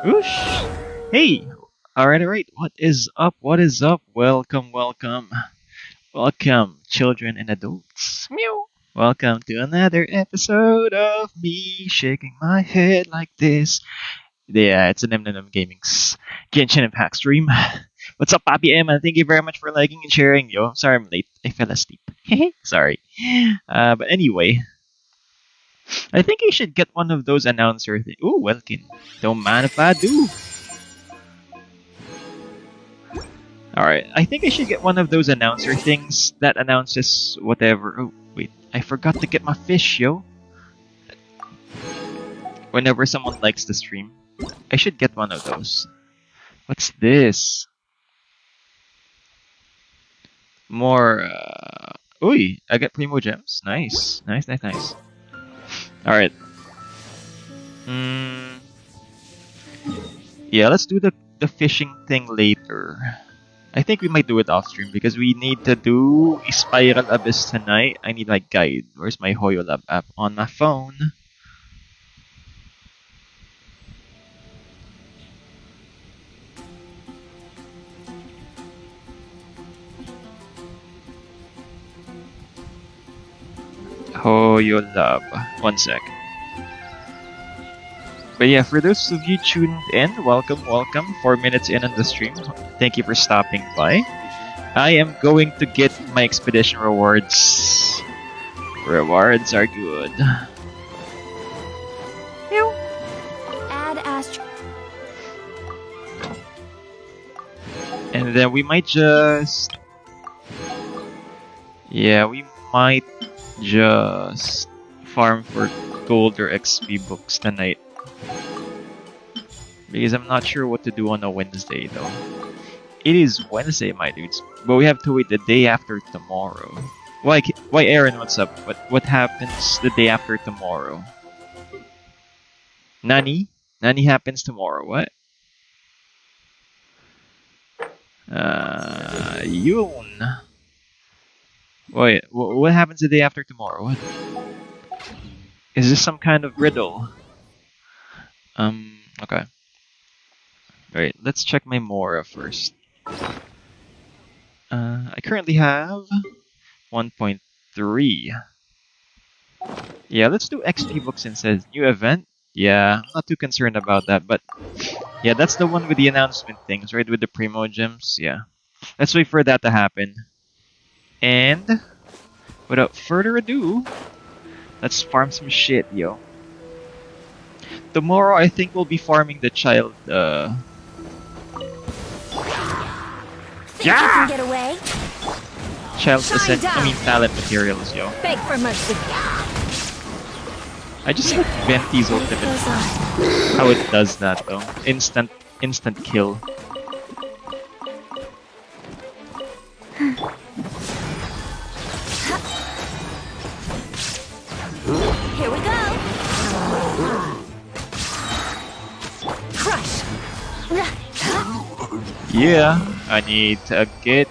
Oosh. Hey. Alright. What is up? What is up? Welcome, welcome. Welcome, children and adults. Meow. Welcome to another episode of me shaking my head like this. Yeah, it's an MNM Gaming's Genshin Impact stream. What's up, Papi Emma? Thank you very much for liking and sharing. Yo, sorry I'm late. I fell asleep. Sorry. But anyway, I think you should get one of those announcer things. Ooh, Welkin. Don't mind if I do. Alright, I think I should get one of those announcer things that announces whatever. Oh, wait. I forgot to get my fish, yo. Whenever someone likes the stream, I should get one of those. What's this? More, Uy, I get Primo Gems. Nice. Nice. Alright. Yeah, let's do the fishing thing later. I think we might do it off stream because we need to do Spiral Abyss tonight. I need my guide. Where's my HoYoLab app? On my phone. HoYoLab. One sec. But yeah, for those of you tuned in, welcome. 4 minutes in on the stream. Thank you for stopping by. I am going to get my expedition rewards. Rewards are good. Add Astro. And then we might just... Yeah, we might just farm for gold or XP books tonight. Because I'm not sure what to do on a Wednesday though. It is Wednesday, my dudes, but we have to wait the day after tomorrow. Why, Aaron? What's up? What happens the day after tomorrow? Nani happens tomorrow. What? Yoon. Wait, what happens the day after tomorrow? What? Is this some kind of riddle? Okay. Alright, let's check my Mora first. I currently have 1.3. Yeah, let's do XP book since it says new event. Yeah, I'm not too concerned about that, but yeah, that's the one with the announcement things, right? With the Primo gems. Yeah. Let's wait for that to happen. And without further ado, let's farm some shit, yo. Tomorrow I think we'll be farming the child Think you can get away? child Shine down. talent materials, yo. Beg for mercy. I just like Venti's ultimate. Goes on. How it does that though. Instant kill. Here we go. Crush. Yeah, I need to get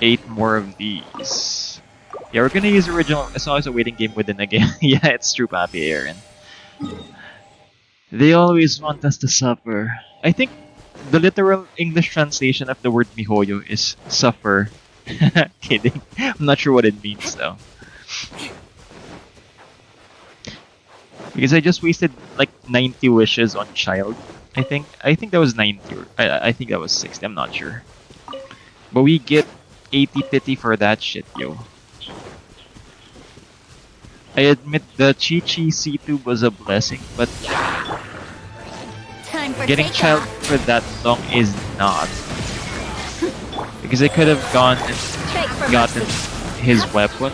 8 more of these. Yeah, we're gonna use original as long as a waiting game within a game. Yeah, it's true, Papi Aaron. They always want us to suffer. I think the literal English translation of the word mihoyo is suffer. Kidding. I'm not sure what it means though. Because I just wasted like 90 wishes on child. I think that was 90 or I think that was 60, I'm not sure. But we get 80 pity for that shit, yo. I admit the Chi-Chi C2 was a blessing, but Time for getting child takeoff. for that long is not. Because I could have gone and Beg for gotten mercy. his weapon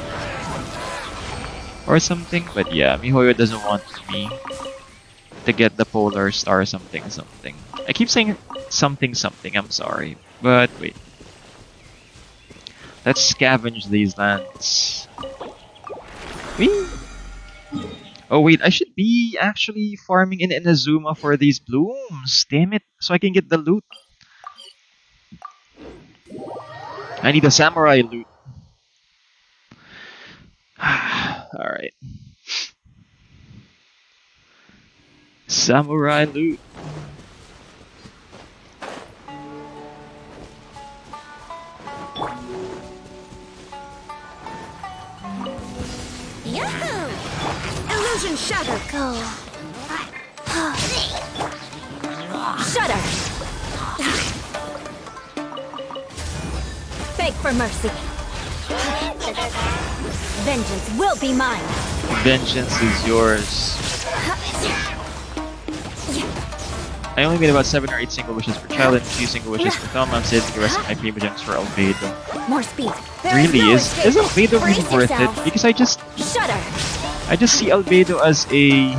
or something, but yeah, Mihoyo doesn't want me to get the polar star something. I keep saying something, I'm sorry. But wait. Let's scavenge these lands. Whee! Oh wait, I should be actually farming in Inazuma for these blooms. Damn it, so I can get the loot. I need a samurai loot. Alright. Samurai loot. Yahoo! Illusion shatter. Go. Shudder. Beg for mercy. Vengeance will be mine. Vengeance is yours. I only made about 7 or 8 single wishes for child and a few single wishes for Tom. I'm saving the rest of my primo gems for Albedo. More speed. Really, no is escape. Albedo really Brace worth yourself. it? Because I just Shudder. see Albedo as a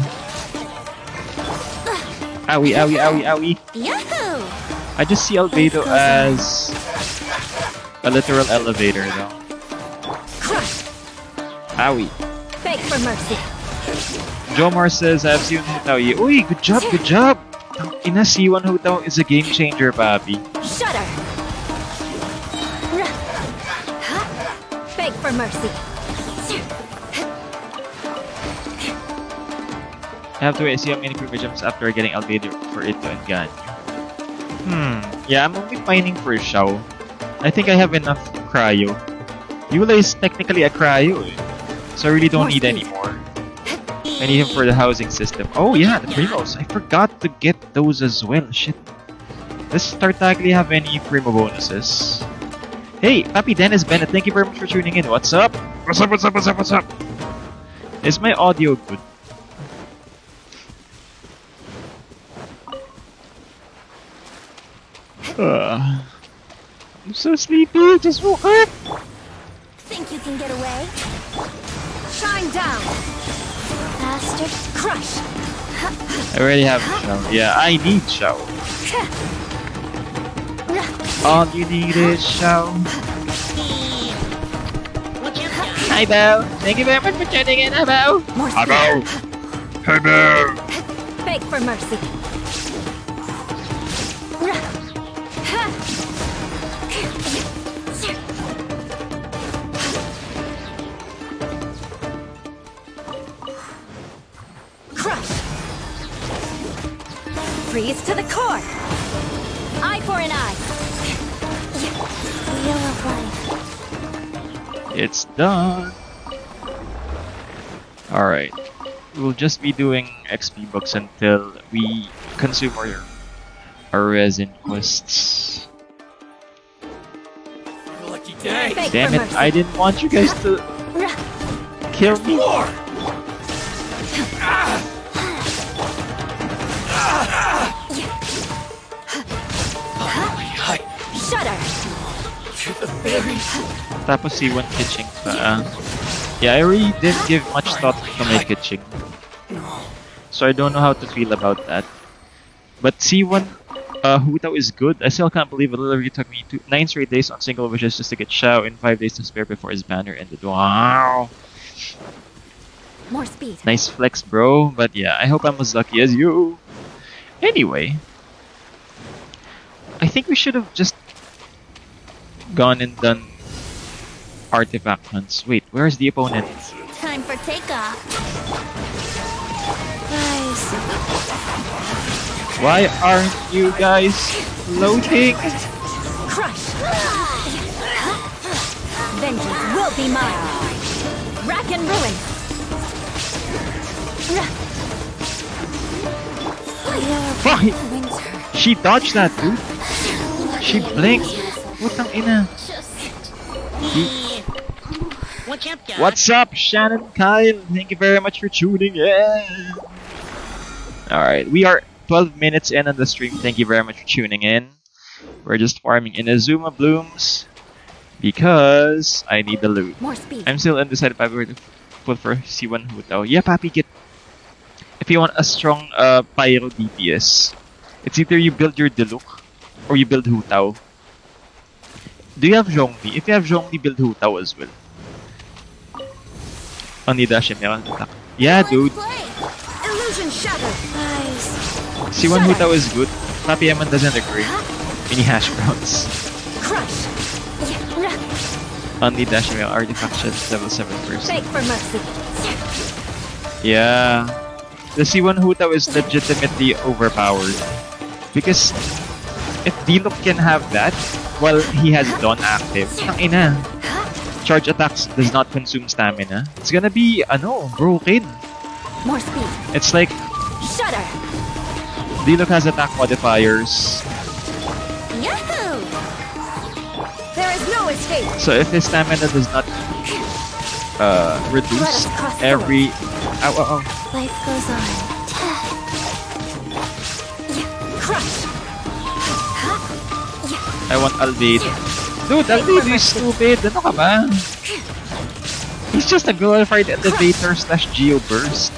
owie owie owie owie. Yahoo! I just see Albedo as a literal elevator though. Crush. Owie. Beg for mercy. Jomar says I've seen Hutao Yi. Uy, good job, good job! Ina C1 Hutao is a game changer, Bobby. Shudder. Beg for mercy. I have to wait and see how many primo gems after getting Albedo for it to engage. Yeah, I'm only mining for Xiao. I think I have enough cryo. Yula is technically a cryo, so I really don't More need speed. any more. I need him for the housing system. Oh yeah, the primos. I forgot to get those as well. Shit. Does Tartaglia have any primo bonuses? Hey, Papi Dennis Bennett, thank you very much for tuning in. What's up? What's up? What's up? What's up? What's up? Is my audio good? I'm so sleepy. Just woke up. Think you can get away? Shine down. Faster. Crush. I already have Xiao. Yeah, I need Xiao. All you need is Xiao. Hi, Bo. Thank you very much for tuning in, Bo. More Hi, speed. Bo. Hi, Bo. Beg for mercy. freeze to the core. Eye for an eye. Wheel of life. It's done. Alright. We'll just be doing XP books until we consume our resin quests. Lucky day. Beg Damn for it, mercy. I didn't want you guys to kill me. More. Shudder. To the berries. Tapos C1 kitching pa. Yeah, I really didn't give much thought to my kitching. So I don't know how to feel about that. But C1 Hutao is good. I still can't believe it literally took me 9 straight days on single wishes just to get Shao in 5 days to spare before his banner ended. Wow! More speed. Nice flex, bro. But yeah, I hope I'm as lucky as you. Anyway, I think we should have just gone and done artifact hunts. Wait, where's the opponent? Time for takeoff. Guys. Why aren't you guys floating? Crush. Vengeance will be mine. Rack and ruin. Why? She dodged that, dude. She blinked. Putang ina. What's up, Shannon Kyle? Thank you very much for tuning in. Alright, we are 12 minutes in on the stream. Thank you very much for tuning in. We're just farming Inazuma Blooms because I need the loot. More speed. I'm still undecided if where to put for C1 Hutao. Yeah, Papi, get. If you want a strong Pyro DPS, it's either you build your Diluc or you build Hutao. Do you have Zhongli? If you have Zhongli, build Hutao as well. Onidashin, meron attack. Yeah, dude. Illusion shattered. Guys. C1 Hutao is good. Papi Eman doesn't agree. Mini hash browns. Crush. Onidashin, meron artifact shed level 7 first. Beg for mercy. Yeah. The C1 Hutao is legitimately overpowered. Because if Diluc can have that while he has Dawn active, tangina. Charge attacks does not consume stamina. It's gonna be, broken. More speed. It's like Shudder. Diluc has attack modifiers. Yahoo! There is no escape. So if his stamina does not reduce every... Ow, ow, ow. Life goes on. Crush. I want Albedo. Dude, Albedo is stupid. Ano ka ba? He's just a glorified elevator slash Geo Burst.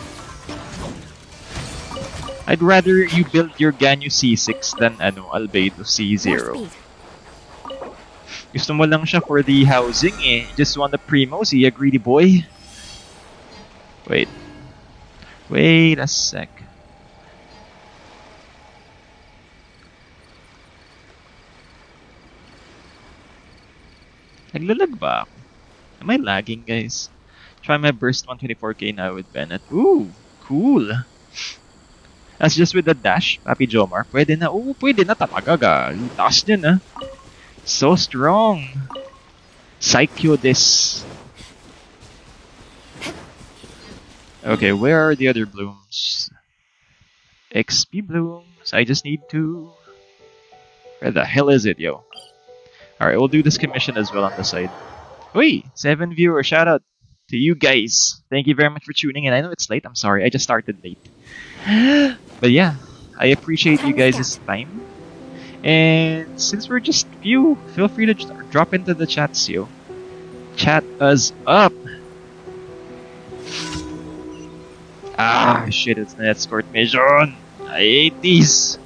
I'd rather you build your Ganyu C6 than Albedo C0. Gusto mo lang siya for the housing eh. Just want the primo, see a greedy boy. Wait. Wait a sec. Naglalag ba ako? Am I lagging, guys? Try my burst 124k now with Bennett. Ooh, cool. That's just with the dash, Papi Jomar. Pwede na. Oo, pwede na talaga, guys. Taas din, ah. So strong. Psycho this. Okay, where are the other blooms? XP blooms. I just need to... Where the hell is it, yo? Alright, we'll do this commission as well on the side. Wait, 7 viewers. Shout out to you guys. Thank you very much for tuning in. I know it's late. I'm sorry. I just started late. But yeah, I appreciate you guys' time. And since we're just few, feel free to drop into the chats, yo. Chat us up. Ah, shit, it's an escort mission. I hate these.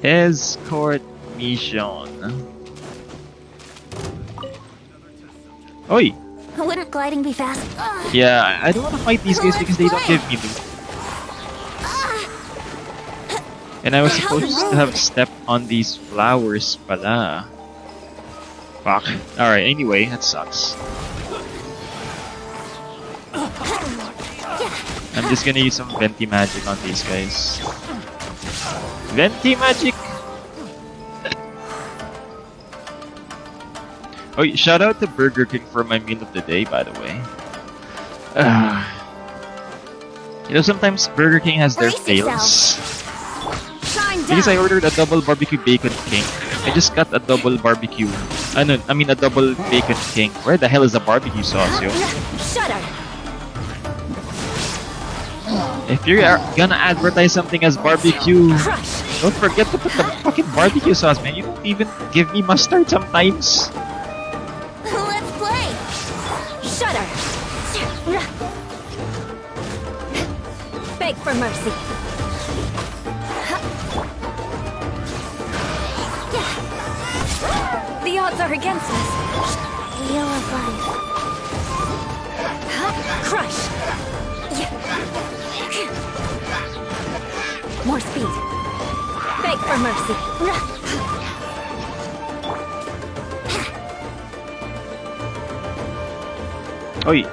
Escort mission. Oi! Wouldn't gliding be fast? Yeah, I don't want to fight these guys because they don't give me loot. And I was supposed to have stepped on these flowers pala. Fuck. Alright, anyway, that sucks. I'm just gonna use some Venti magic on these guys. Venti magic! Oh, shout out to Burger King for my meal of the day, by the way. You know, sometimes Burger King has their fails. Because I ordered a double barbecue bacon king. I just got a double barbecue. I mean a double bacon king. Where the hell is the barbecue sauce, yo? If you're gonna advertise something as barbecue, don't forget to put the fucking barbecue sauce, man. You don't even give me mustard sometimes. Let's play. Shudder. Beg for mercy. The odds are against us. Wheel of life. Crush. More speed. Beg for mercy. Oi.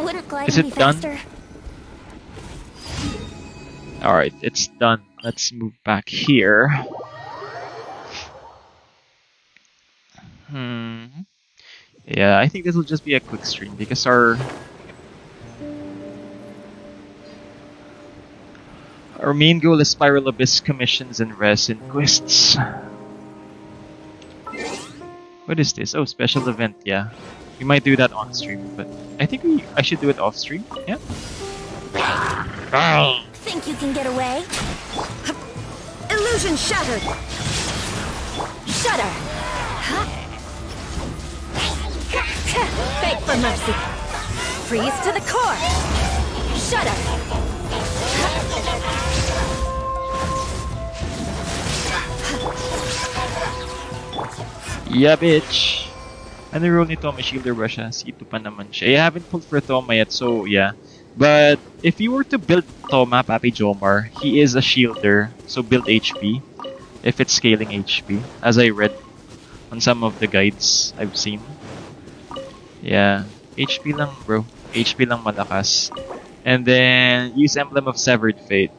Wouldn't glide Is any it done? faster. Alright, it's done. Let's move back here. Yeah, I think this will just be a quick stream because our main goal is Spiral Abyss commissions and Resin quests. What is this? Oh, special event, yeah. We might do that on stream, but I think I should do it off stream, yeah? Think you can get away? Illusion shattered! Shudder! Beg for mercy! Freeze to the core! Shudder! Yeah, bitch! Ano role ni Toma? Shielder ba siya? C2 pa naman siya. I haven't pulled for Toma yet, so yeah. But if you were to build Toma, Papi Jomar, he is a shielder, so build HP. If it's scaling HP, as I read on some of the guides I've seen. Yeah, HP lang bro. HP lang malakas. And then, use Emblem of Severed Fate.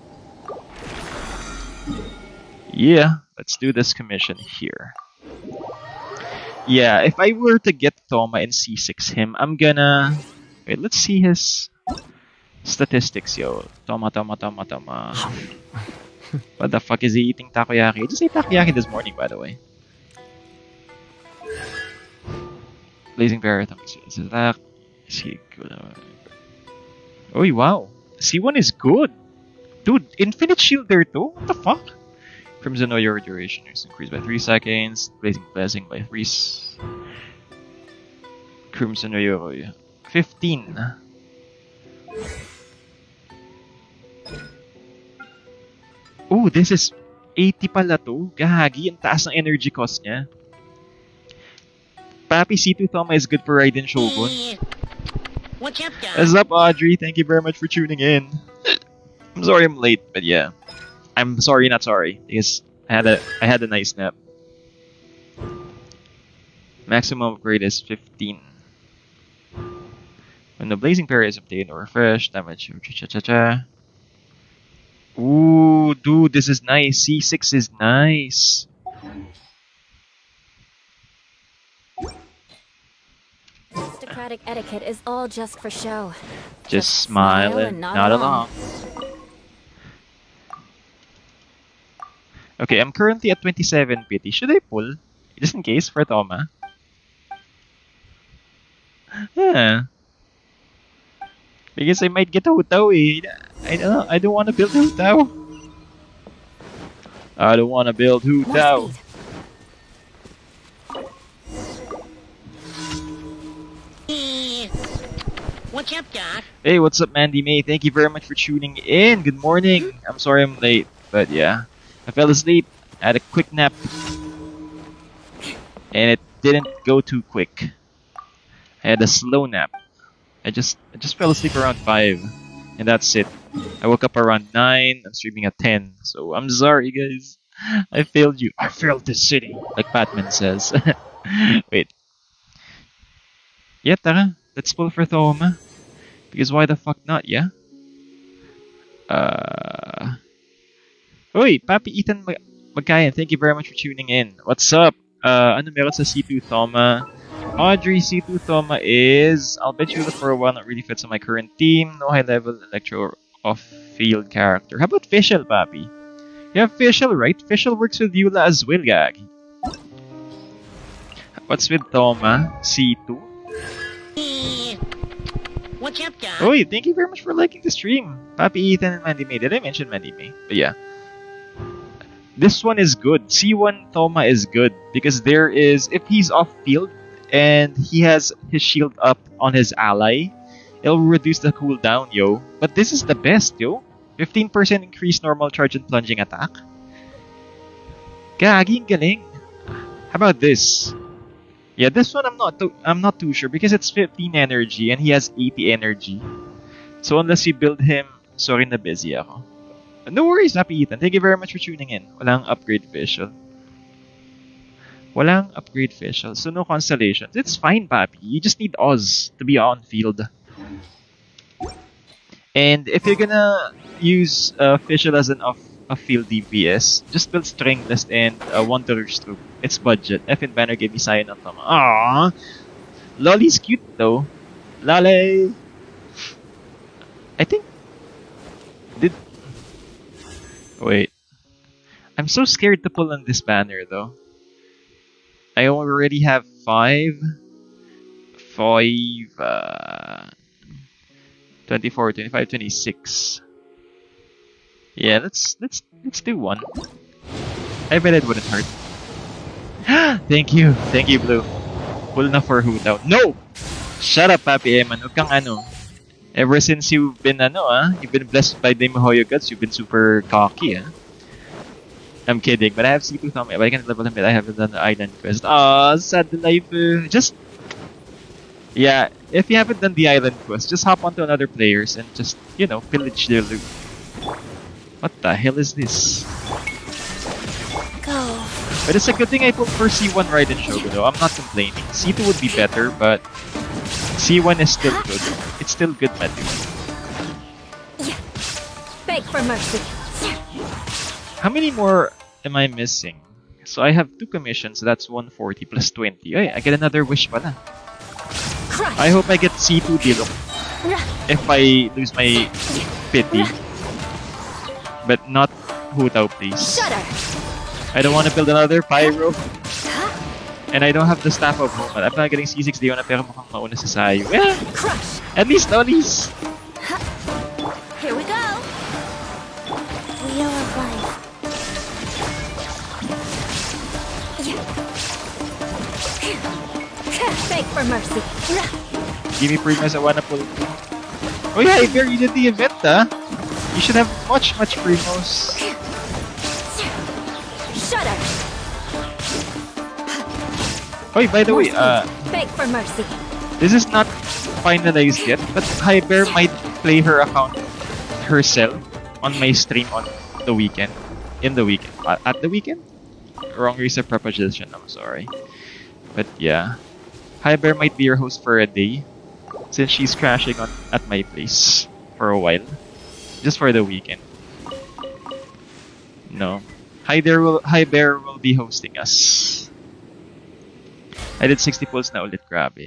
Yeah, let's do this commission here. Yeah, if I were to get Toma and C6 him, I'm gonna... Wait, let's see his statistics, yo. Toma. What the fuck is he eating takoyaki? I just ate takoyaki this morning, by the way. Blazing Bear, is that... Is he good? Oh, wow. C1 is good. Dude, Infinite Shield there too? What the fuck? Crimson Oyo duration is increased by 3 seconds. Blazing by 3. Crimson Oyo 15. Oh, this is 80 pala to. Gahagi, ang taas ng energy cost niya. Papi C2 Toma is good for Raiden Shogun. What's up, guys? What's up, Audrey? Thank you very much for tuning in. I'm sorry I'm late, but yeah. I'm sorry, not sorry, because I had a nice nap. Maximum upgrade is 15. When the Blazing Parry is obtained or refreshed, damage. Ooh, dude, this is nice. C6 is nice. Aristocratic etiquette is all just for show. Just smile and nod along. Okay, I'm currently at 27 pity. Should I pull? Just in case for Toma. Yeah. Because I might get a Hutao eh. I don't know. I don't want to build Hutao. I don't want to build Hutao. What's up, Doc? Hey, what's up, Mandy May? Thank you very much for tuning in. Good morning. I'm sorry I'm late, but yeah. I fell asleep, had a quick nap, and it didn't go too quick. I had a slow nap. I just fell asleep around 5, and that's it. I woke up around 9. I'm streaming at 10. So I'm sorry, guys. I failed you. I failed the city, like Batman says. Wait. Yeah, tara. Let's pull for Thoma. Because why the fuck not, yeah? Uh... Uy, Papi Ethan Magayan, thank you very much for tuning in. What's up? Ano meron sa C2 Thoma? Audrey C2 Thoma is... I'll bet you for a while not really fits on my current team. No high-level electro off-field character. How about Fischl, Papi? You have Fischl, right? Fischl works with Eula as well, gag. What's with Thoma? C2? Eh, What's up, guy? Oh, thank you very much for liking the stream. Papi Ethan and Mandy May. Did I mention Mandy May? But yeah. This one is good. C1 Thoma is good because there is, if he's off field and he has his shield up on his ally, it'll reduce the cooldown, yo. But this is the best, yo. 15% increased normal charge and plunging attack. Gaging galing. How about this? Yeah, this one I'm not too sure because it's 15 energy and he has 80 energy. So unless you build him, sorry na busy ako. No worries, Happy Ethan. Thank you very much for tuning in. Walang upgrade visual. Walang upgrade visual. So no constellations. It's fine, Papi. You just need Oz to be on field. And if you're gonna use Fischl as an off-field DPS, just build Stringless and Wanderer's Troop. It's budget. F and Banner gave me Cyan on Tama. Aww! Lolly's cute though. Lolly! I think... Did... Wait. I'm so scared to pull on this banner though. I already have 5... 24, 25, 26. Yeah, let's do one. I bet it wouldn't hurt. Thank you, Blue. Pull na for who daw? No! Shut up, Papi Eman. Huwag kang ano. Ever since you've been you've been blessed by the Mihoyo gods, you've been super cocky, I'm kidding, but I have C2 Thumb. But I can't level him yet. I haven't done the island quest. Aw, sad life. Just yeah, if you haven't done the island quest, just hop onto another players and just, pillage their loot. What the hell is this? Go. But it's a good thing I put for C1 right in Shogun though. I'm not complaining. C2 would be better, but C1 is still good. It's still good, Matthew. Yeah. Beg for mercy. How many more am I missing? So I have 2 commissions, so that's 140 plus 20. Ay, I get another wish pala. Crush. I hope I get C2 Dilok if I lose my pity. But not Hutao, please. Shudder. I don't want to build another Pyro. And I don't have the Staff of Moment. I'm not getting C6 Diona pero mukhang mauna sa Sayo. Well, Crush. at least Lollies. Here we go. Wheel of life. Beg for mercy. Give me Primos, I wanna pull. Oh yeah, Iber, you did the event, You should have much Primos. Shudder. Oh, by the way, Beg for mercy. this is not finalized yet, but Hyber might play her account herself on my stream on the weekend. In the weekend. At the weekend? Wrong use of preposition, I'm sorry. But yeah. Hyber might be your host for a day, since she's crashing at my place for a while. Just for the weekend. No. Hyber will be hosting us. I did 60 pulls na ulit, grabe.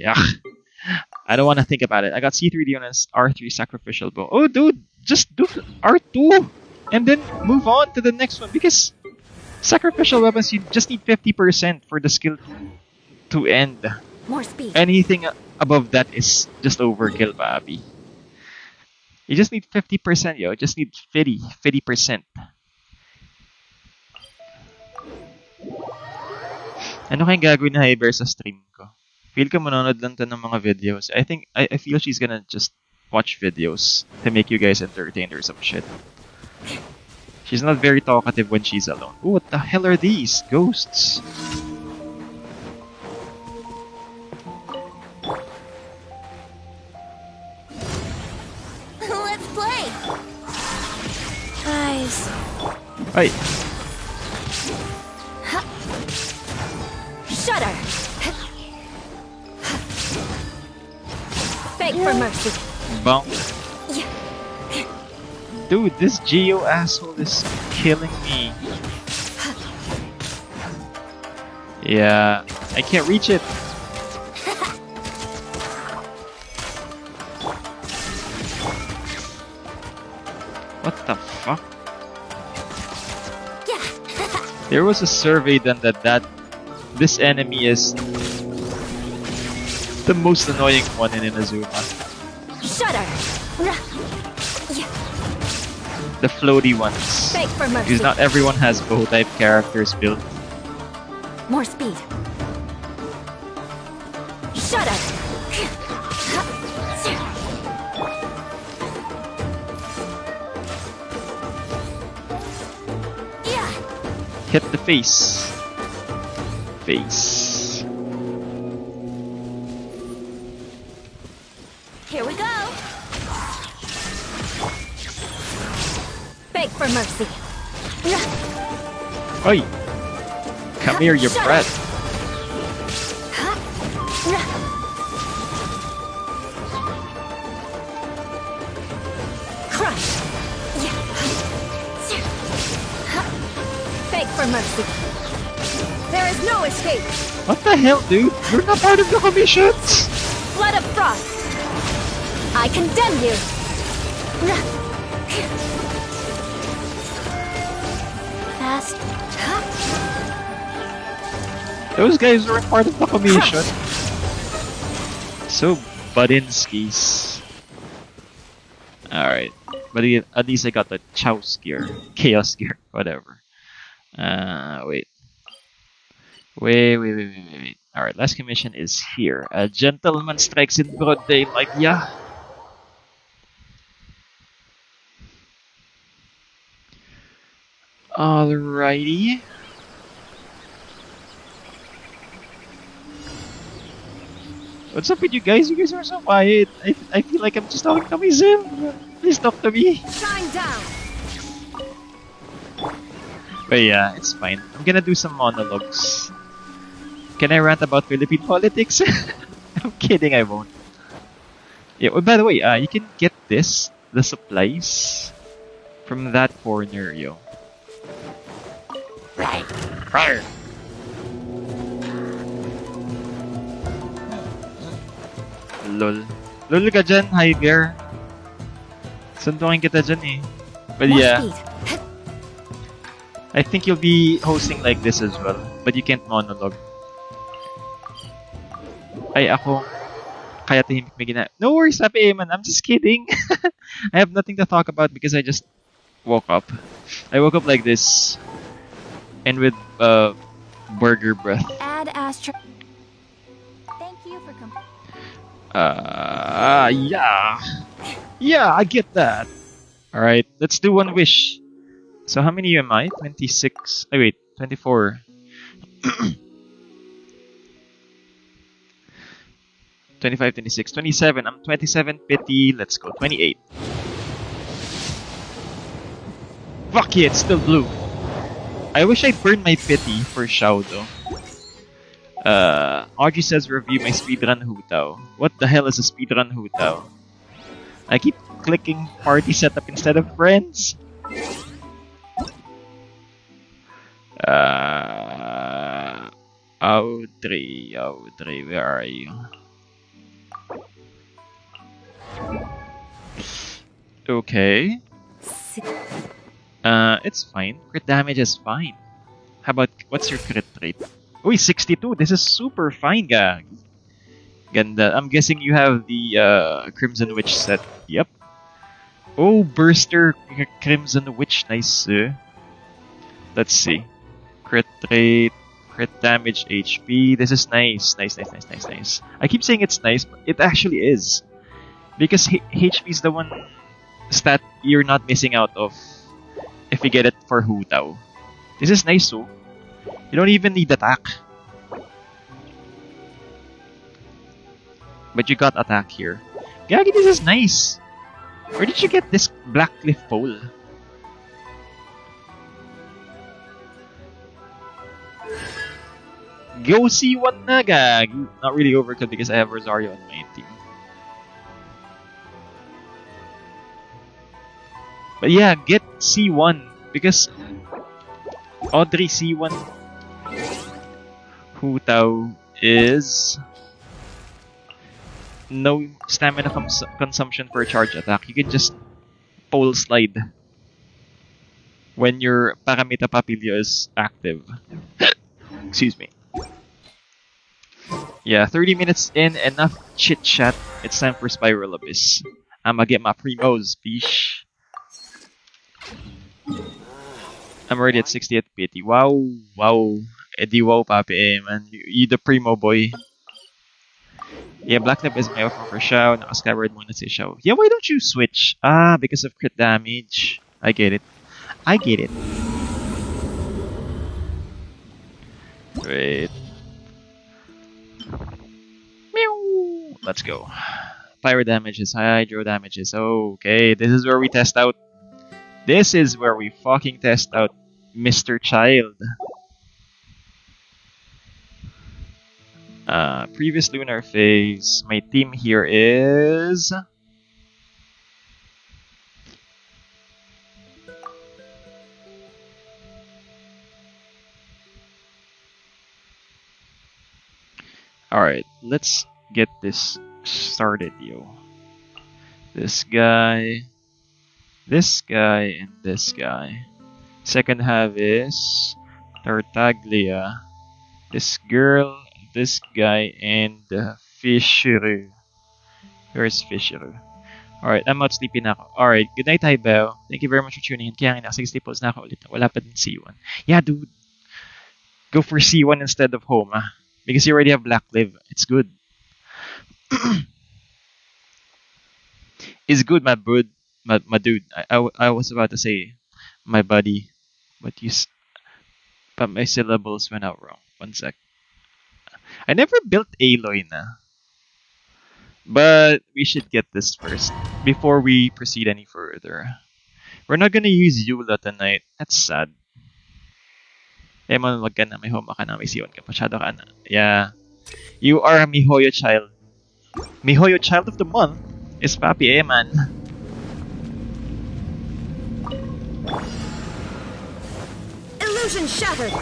I don't want to think about it. I got C3 on R3 sacrificial bow. Oh dude, just do R2 and then move on to the next one because sacrificial weapons you just need 50% for the skill to end. More speed. Anything above that is just overkill, Bobby. You just need 50%, yo. You just need 50%. Ano kayang gagawin na Hyber sa stream ko? Feel ko manonood lang to ng mga videos. I feel she's gonna just watch videos to make you guys entertained or some shit. She's not very talkative when she's alone. Ooh, what the hell are these? Ghosts. Let's play. Ay, Shudder. Beg for mercy. bonk. Dude, this Geo asshole is killing me. Yeah, I can't reach it. What the fuck? There was a survey done that this enemy is the most annoying one in Inazuma. Shudder. The floaty ones. Beg for mercy. Because not everyone has bow type characters built. More speed. Shudder. Hit the face. Face. Here we go. Beg for mercy. Oi! Come here, you Shut brat. Crush. Beg for mercy. There is no escape. What the hell, dude? You're not part of the commissions! Blood of frost. I condemn you. Fast. Those guys weren't part of the commission. So, Budinskis. Alright. But at least I got the Chaos gear. Chaos gear. Whatever. Wait. Wait. Alright, last commission is here. A gentleman strikes in broad daylight. Yeah. Alrighty. What's up with you guys? You guys are so quiet. I feel like I'm just talking to myself. Please talk to me. Shine down. But yeah, it's fine. I'm gonna do some monologues. Can I rant about Philippine politics? I'm kidding, I won't. Yeah, well, by the way, you can get this, the supplies, from that corner, yo. Right. Lol. Lol ka dyan, Hyger. Sundukin kita dyan eh. But More yeah, speed. I think you'll be hosting like this as well. But you can't monologue. Ay, ako. Kaya tahimik may gina. No worries, Happy Eman. I'm just kidding. I have nothing to talk about because I just woke up. I woke up like this. And with burger breath. Add astro. Thank you for Yeah. Yeah, I get that. Alright, let's do one wish. So how many am I? 26. Oh wait, 24. 25, 26, 27. I'm 27 pity. Let's go. 28. Fuck yeah, it's still blue. I wish I'd burned my pity for Xiao though. Audrey says review my speedrun Hutao. What the hell is a speedrun Hutao? I keep clicking party setup instead of friends. Audrey, where are you? Okay. It's fine. Crit damage is fine. How about, what's your crit rate? Uy, 62. This is super fine, gag. Ganda. I'm guessing you have the Crimson Witch set. Yep. Oh, Burster Crimson Witch. Nice. Let's see. Crit rate, crit damage, HP. This is nice. Nice. I keep saying it's nice, but it actually is. Because HP is the one stat you're not missing out of if you get it for Hutao. This is nice too. You don't even need attack. But you got attack here. Gagi, this is nice. Where did you get this Black Cliff pole? Go C1 na, gag! Not really overkill because I have Rosario on my team. But yeah, get C1 because Audrey C1 Hu Tao is no stamina consumption for charge attack. You can just pole slide when your Paramita Papilio is active. Excuse me. Yeah, 30 minutes in, enough chit chat. It's time for Spiral Abyss. I'ma get my primos, bish. I'm already at 60th pity. Wow, wow. Eddie wow, papi, man. You the primo boy. Yeah, Black Knight is my offer for Shao. Naka-Skyward muna si Shao. Yeah, why don't you switch? Ah, because of crit damage. I get it. I get it. Wait. Meow. Let's go. Fire damage is high, hydro damage is okay. This is where we test out. This is where we fucking test out Mr. Child. Previous lunar phase. My team here is alright, let's get this started, yo. This guy, and this guy. Second half is Tartaglia, this girl, this guy, and Fisher. Where's Fisher? Alright, I'm out sleepy na ako. Alright, good night, Haibao. Thank you very much for tuning in. Kaya nga, 60 posts na ako ulit. Wala pa din C1. Yeah, dude. Go for C1 instead of home, ah. Because you already have Black Live. It's good. It's good, my bud. My dude. I was about to say my buddy. But but my syllables went out wrong. One sec. I never built Aloy na. But we should get this first before we proceed any further. We're not gonna use Eula tonight. That's sad. Emon, wag ka na. May homa ka na. May siwan ka. Masyado ka na. Yeah. You are a Mihoyo child. Mihoyo child of the month is Papi Eman. Illusion shattered.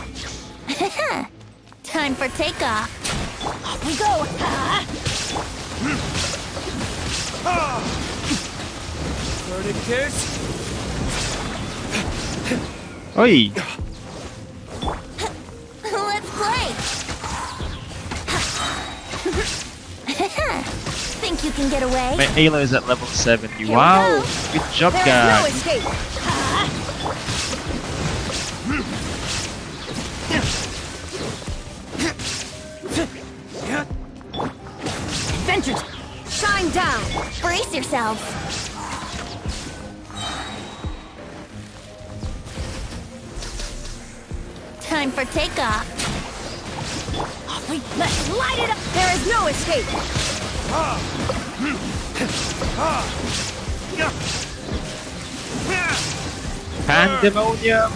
Time for takeoff. Off we go. Verticus. Oi! Let's play. Think you can get away? My Aloy is at level 70. Here we Wow! go. Good job, There is no guys! escape. Adventure. Shine down. Brace yourself. Time for takeoff. Let's light it up. There is no escape. Pandemonium!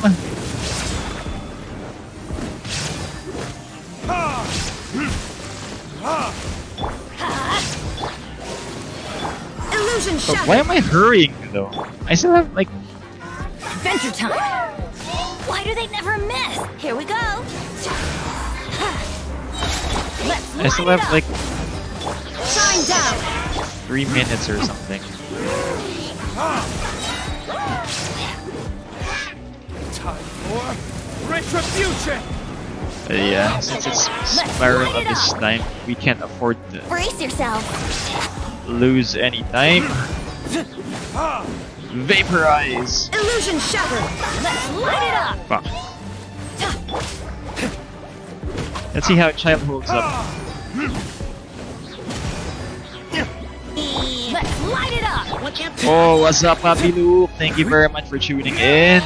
Illusion But shattered. why am I hurrying though? I still have like Adventure time. Why do they never miss? Here we go. Let's I still light it have up. like Shine down. 3 minutes or something. Time for retribution. Yeah, since it's Spiral of this time, we can't afford to Brace yourself. lose any time. Vaporize! Illusion shattered. Let's light it up. Fuck. Let's see how Child holds up. Let's light it up. Watch out. Oh, what's up, Papi Luke? Thank you very much for tuning in.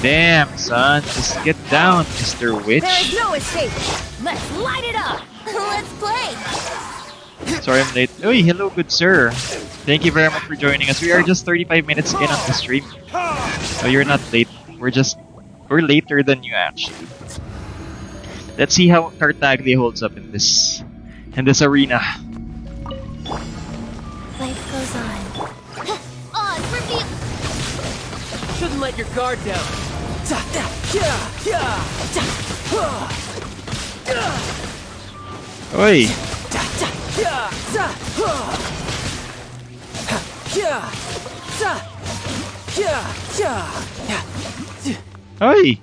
Damn, son. Just get down, Mr. There is Witch. no escape. Let's light it up. Let's play. Sorry I'm late. Oh, hello, good sir. Thank you very much for joining us. We are just 35 minutes in on the stream. Oh, you're not late. We're later than you actually. Let's see how Tartaglia holds up in this arena. Life goes on. Oz, reveal. Shouldn't let your guard down. Oi! Oi!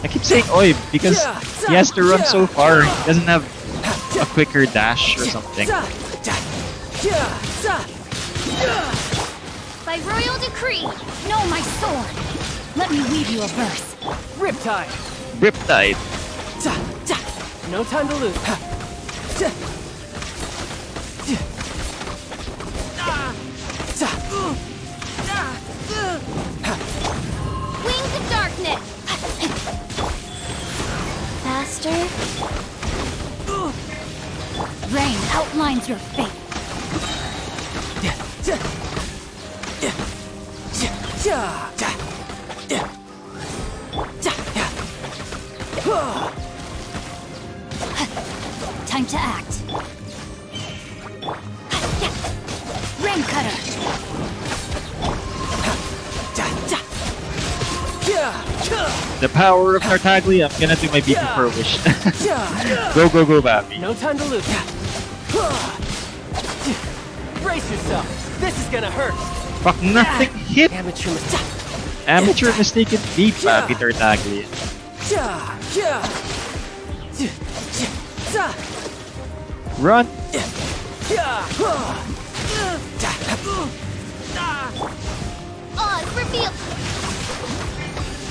I keep saying oi because he has to run so far. He doesn't have a quicker dash or something. By royal decree, know my sword. Let me weave you a verse. Riptide. Riptide. No time to lose. Wings of darkness. Faster. Rain outlines your fate. Time to act. Rain cutter. The power of Tartaglia. I'm gonna do my beat for a wish. Go, go, go, Bappy. No time to lose. Brace yourself. This is gonna hurt. Fuck, nothing hit. Amateur mistake. Amateur mistaken beat, Bappy Tartaglia. Run. Oz, reveal.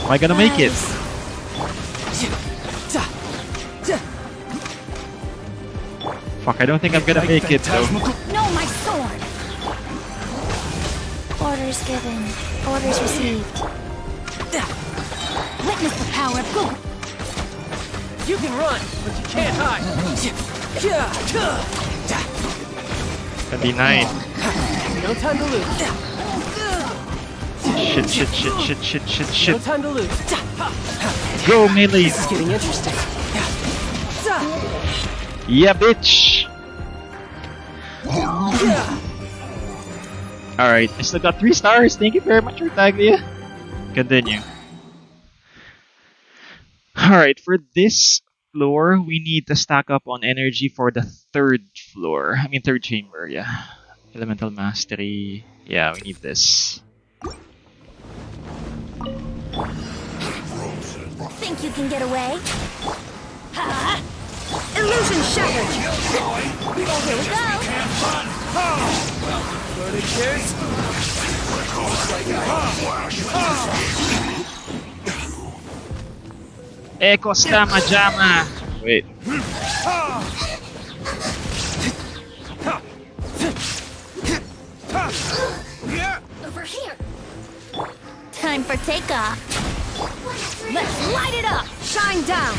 Am I gonna make it? Fuck, I don't think I'm gonna make it though. Know my sword. Orders given. Orders received. Witness the power of Google. You can run, but you can't hide. Gonna be 9. No time to lose. Shit, shit, shit, shit, shit, shit, No shit. time to lose. Go, melee. This is getting interesting. Yeah, bitch. Alright, I still got 3 stars. Thank you very much, Tartaglia. Continue. Alright, for this floor, we need to stack up on energy for the third floor. I mean, third chamber, yeah. Elemental Mastery. Yeah, we need this. Think you can get away? Ha! Illusion shattered. Here we go. Burning tears. Echo Stama Jama! Wait. Over here. Time for takeoff. Let's light it up. Shine down.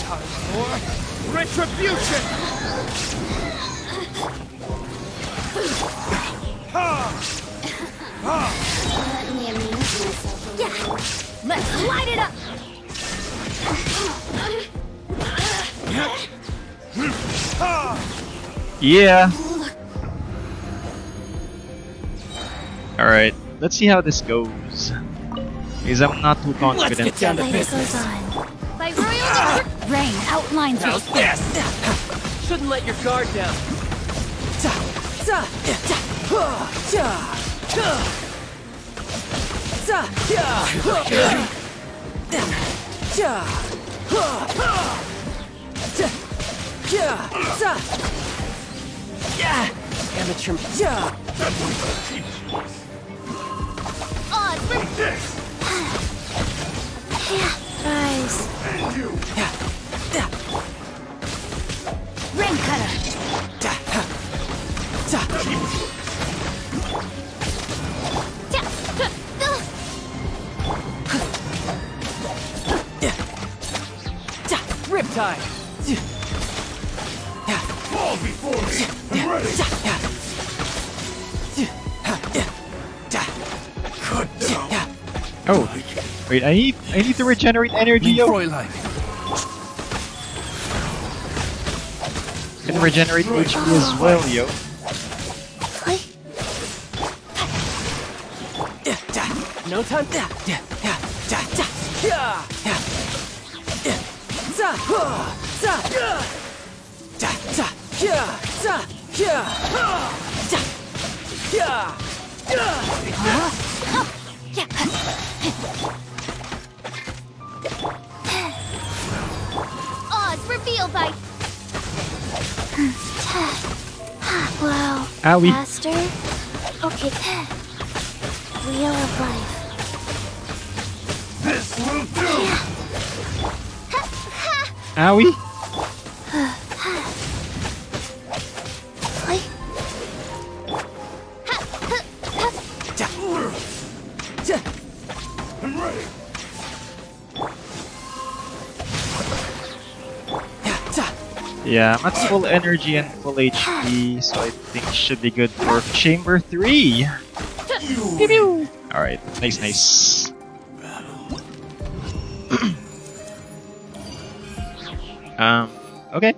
Time for retribution. Let me amuse myself. Yeah. Let's light it up. Yeah. Alright, let's see how this goes. Because I'm not too Let's confident. get down to Life business. goes on. By royal decree, rain outlines your How's fate. this? Shouldn't let your guard down. Amateur. Oz, rise. Rain cutter. Riptide. Fall before me! I'm ready! Cut down! Oh, wait! I need to regenerate energy, yo. Fräulein. Can regenerate HP as well, yo. No time. Oz reveal by. Wow. Owie. Faster. Okay. Wheel of life. This will do. Owie. I'm ready. Yeah, I'm at full energy and full HP, so I think it should be good for Chamber 3. Alright, nice. Okay.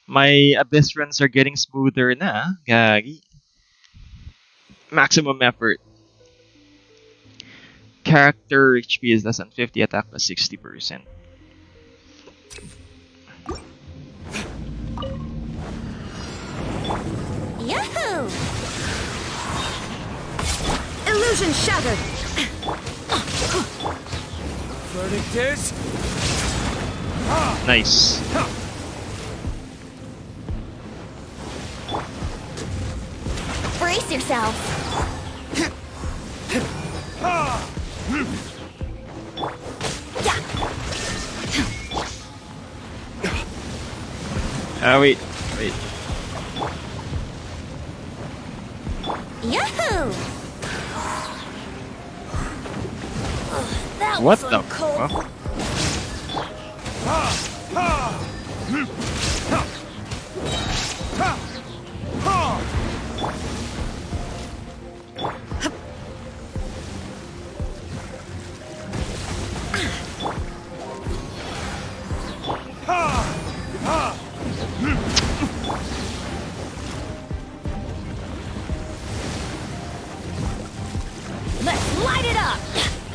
My abyss runs are getting smoother na, gagi. Maximum effort. Character HP is less than 50, attack plus 60%. Yahoo! Illusion shattered. Verdict is Nice. Brace yourself. Wait. Yahoo! That What was the cold. fuck? Let's light it up.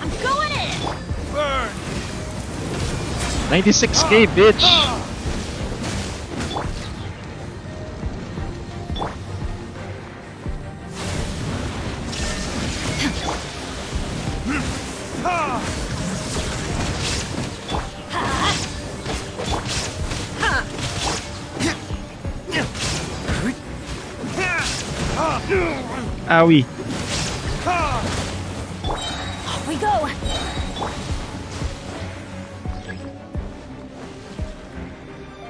I'm going in. 96k, bitch! Owie. Off we go.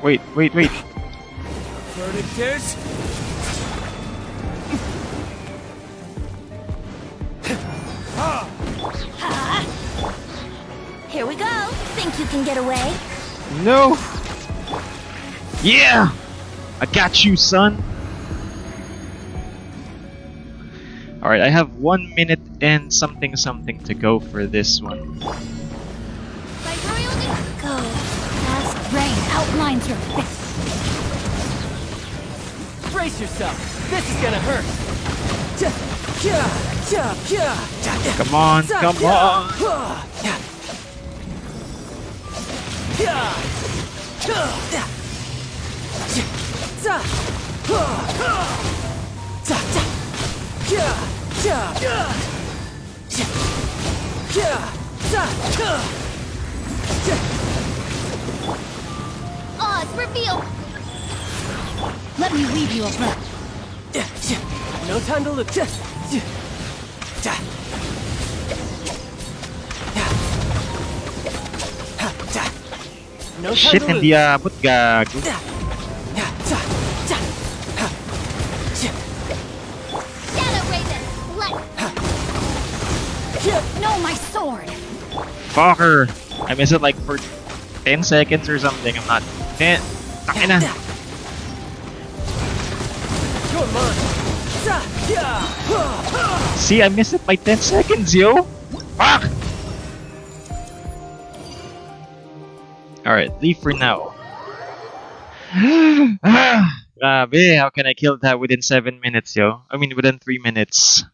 Wait. verdict is Here we go. Think you can get away? No! Yeah! I got you, son! Alright, I have 1 minute and something to go for this one. Go. Fast rain outlines your fist. brace yourself. This is gonna hurt. Come on! Oz reveal. Let me weave you a rope. No time to look. No time Shit, to hindi lose. abot, gago. Shadow Raven. Let. No, my sword. Fucker! I missed it like for 10 seconds or something. I'm not... Takina! You're mine. See, I missed it by 10 seconds, yo! Fuck! Alright, leave for now. Grabe, how can I kill that within 7 minutes, yo? I mean, within 3 minutes.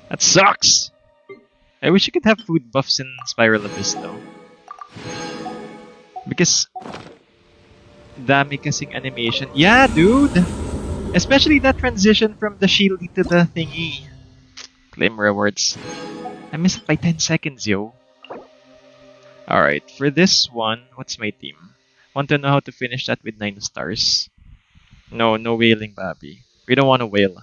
That sucks! I wish you could have food buffs in Spiral Abyss, though. Because... dami kasing animation. Yeah, dude! Especially that transition from the shieldy to the thingy. Claim rewards. I missed it by 10 seconds, yo. Alright, for this one, what's my team? Want to know how to finish that with 9 stars? No, no wailing, Bobby. We don't want to wail.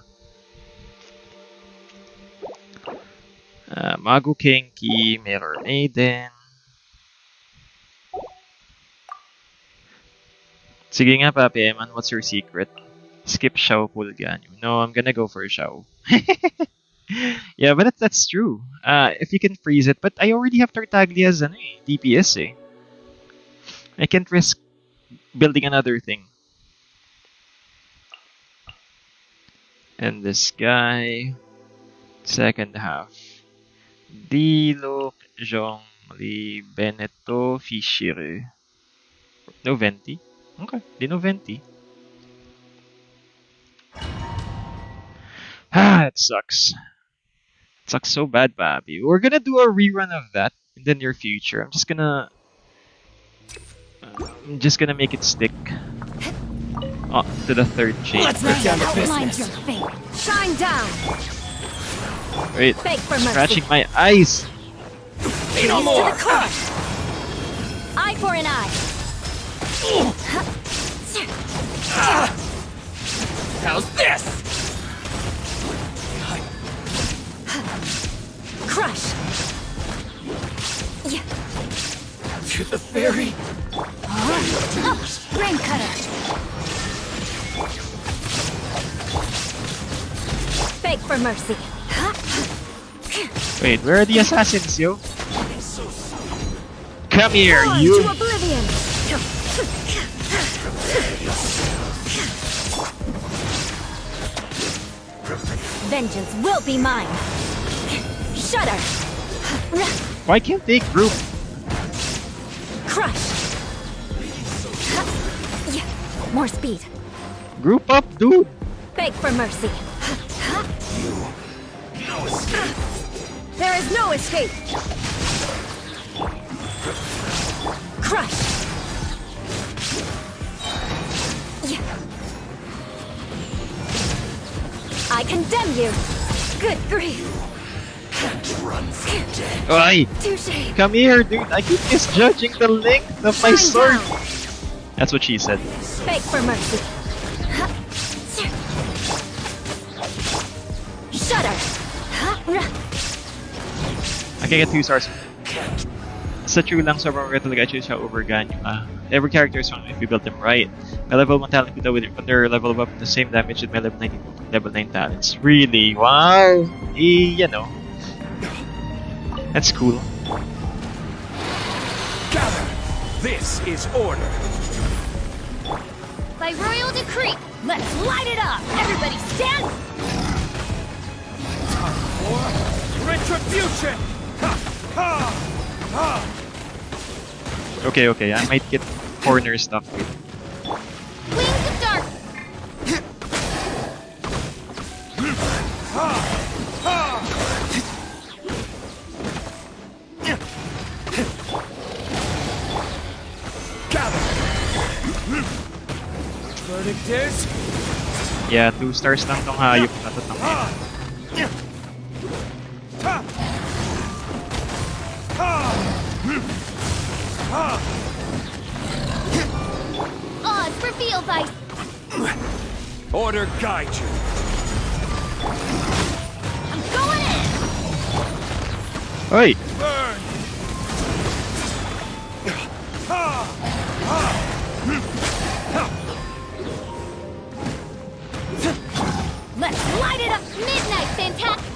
Magu Kenki, Mirror Maiden. Sige nga, Papi Eman, what's your secret? Skip Xiao Pulganyo. No, I'm gonna go for Xiao. Yeah, but that's true. If you can freeze it, but I already have Tartaglia as DPS eh. I can't risk building another thing. And this guy, second half. Dilo Zhongli Beneto Fishere. No Venti? Okay, Dino Venti. It sucks. It sucks so bad, Bobby. We're gonna do a rerun of that in the near future. I'm just gonna make it stick to the third chain. Let's get down to outlines business. your fate. Shine down. Wait, Beg for mercy. scratching my eyes. Say no To more. the core. Eye for an eye. How's this? Crush. Yeah. To the fairy. Rain cutter. Beg for mercy. Wait, where are the assassins, yo? Come here, On you! to oblivion. Vengeance will be mine. Shudder. Why can't they group? Crush. Yeah. More speed. Group up, dude! Beg for mercy. There is no escape. Crush. Yeah. I condemn you. Good grief. Oi! Touche. Come here, dude! I keep misjudging the length of my Shine sword! down. That's what she said. Beg for mercy. Shudder. I can get 2 stars. Sa true lang, sobrang rare talaga choose siya over Ganyu. Every character is strong if you build them right. My level 1 talent with their level up the same damage with my level 9 talents. Really? Wow! You know. That's cool. Gather. This is order. By royal decree, let's light it up! Everybody stand! For retribution. Ha ha ha. Okay, I might get corner stuck with. Wings of dark! Gather. Verdict is Yeah, 2 stars lang tong hayop na to. Odds revealed by... order guide you. I'm going in! Oi! Burn. Let's light it up! Midnight, fantastic!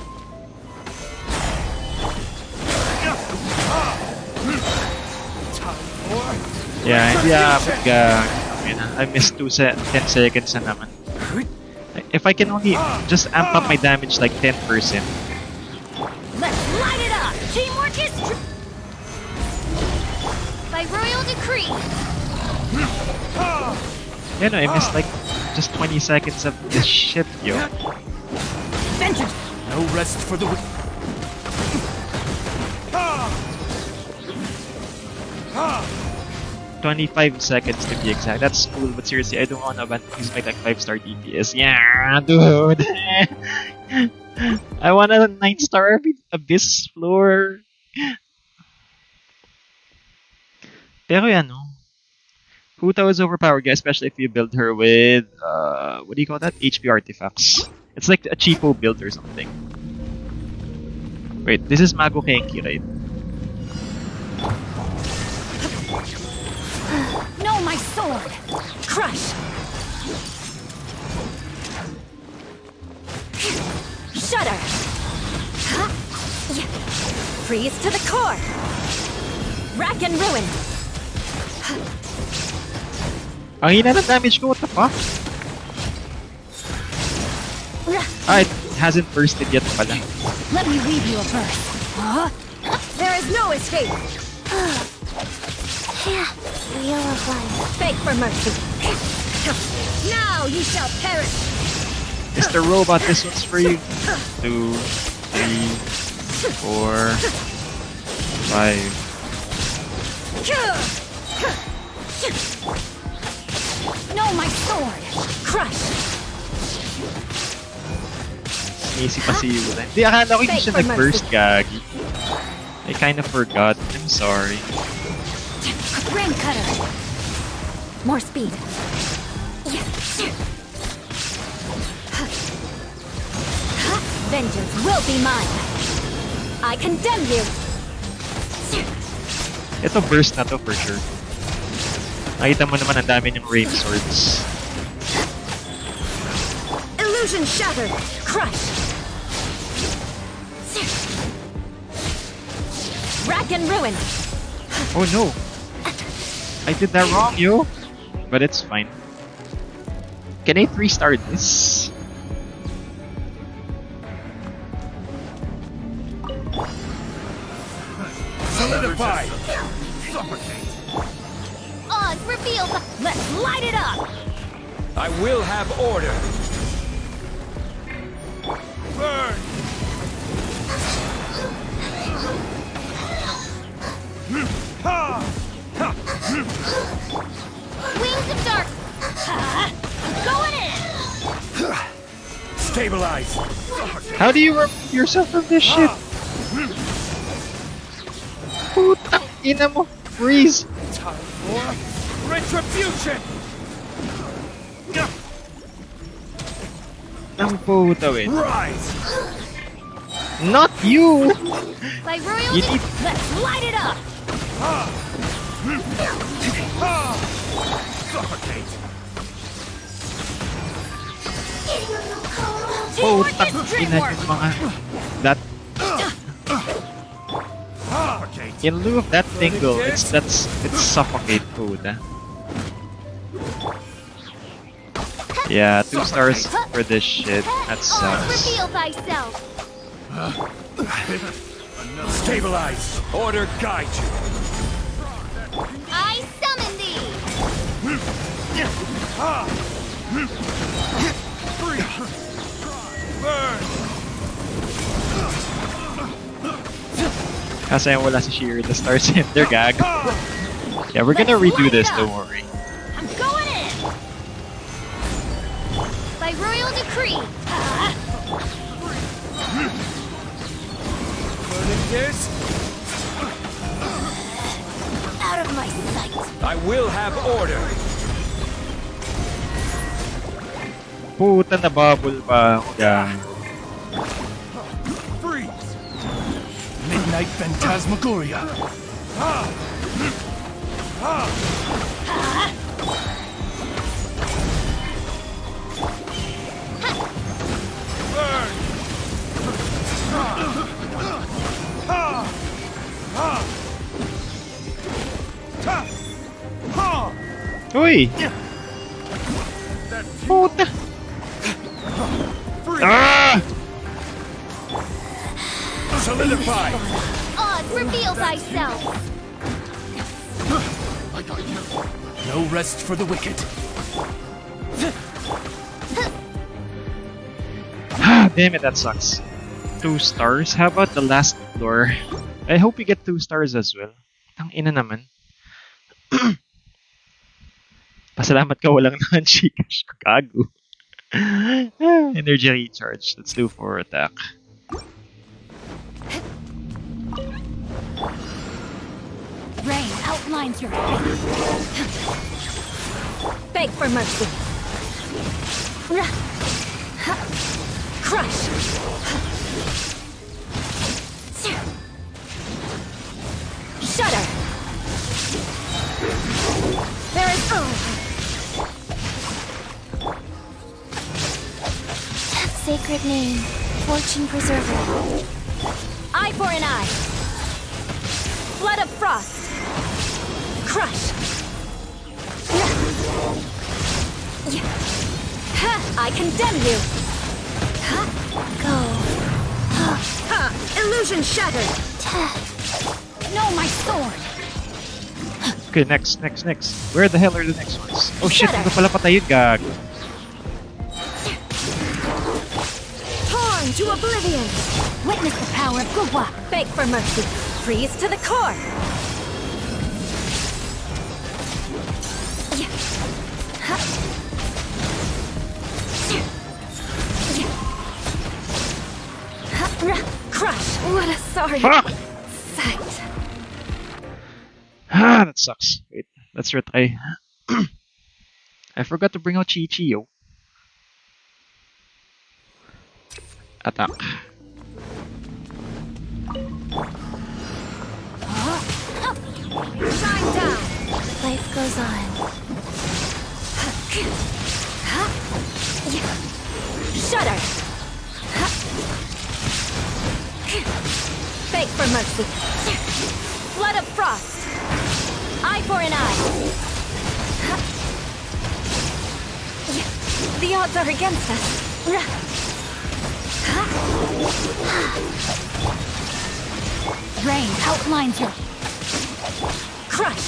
Time for Yeah, hindi pag I missed 10 seconds na naman. If I can only just amp up my damage like 10%. Let's light it up! Teamwork is By royal decree. You know, I missed like just 20 seconds of this shit, yo. vengeance! No rest for the weak. 25 seconds to be exact. That's cool, but seriously, I don't want to use my like 5-star DPS. Yeah, dude. I want a 9-star Abyss floor. Pero yan, no? Huta is overpowered, guys, especially if you build her with, what do you call that? HP artifacts. It's like a cheapo build or something. Wait, this is Mago Kenki, right? No, my sword! Crush! Shudder! Freeze to the core! Rack and ruin! Ang hina ng damage ko, what the fuck? Ah, it hasn't bursted yet pala. Let me weave you a verse. There is no escape! Wheel of life. Beg for mercy. Now you shall perish! Mr. Robot, this one's for you. 2, 3, 4, 5. No, my sword! Crush! Easy pa si Yuta. Hindi, akala ko hindi siya nag-burst, gagi. I kind of forgot. I'm sorry. Rain cutter! More speed. Vengeance will be mine. I condemn you. Ito burst na to for sure. Nakita mo naman ang dami ng rain swords. Illusion shattered. Crush. Rack and ruin. Oh no! I did that wrong, yo! But it's fine. Can I 3-star this? Solidify! Suffocate! Oz, reveal the... Let's light it up. I will have order. Burn! Wings of dark. Going in. Stabilize! How do you remove yourself from this shit? Putang ina mo! Freeze! Time for retribution! Nang puta wait. Rise! Not you! By royal You need... Let's light it up. Suffocate! Teamwork Putang is ina dreamwork. yung mga... That... Suffocate! In lieu of that tingle, it's suffocate puta. Yeah, 2 stars for this shit. That Oz, sucks. reveal thyself. Stabilize! Order guide you! I summon thee. Burn! Kasi wala si Sheer, the stars in their gag. Yeah, we're gonna redo this, don't worry. I'm going in. By royal decree. Burning this? Out of my sight. I will have order. Puta na bubble pa ako gang. Freeze! Midnight Phantasmagoria! Burn! Uy! Puta! Solidified! Oz, reveal thyself! No rest for the wicked. Damn it, that sucks. 2 stars? How about the last floor? I hope you get 2 stars as well. Tang ina naman. Pasalamat ka walang non-Gcash ko. Gago. Energy recharge. Let's do 4 attack. Rain outlines your fate. Beg for mercy. Crush. Shudder. There is Sacred name, fortune preserver. eye for an eye. Flood of frost. Crush. I condemn you. Go. Illusion shattered. No, my sword. Okay, next. Where the hell are the next ones? Oh shit, hindi ko pala patayin, gag. Torn to oblivion. Witness the power of Gugwa. Beg for mercy. Freeze to the core. Crush. What a sorry Fuck! sight. That sucks. Wait, let's retry. I forgot to bring out Chi-Chi, yo. Attack. Shine down. Life goes on. Shudder. Beg for mercy. Flood of frost. Eye for an eye. The odds are against us. Rain outlines your crush.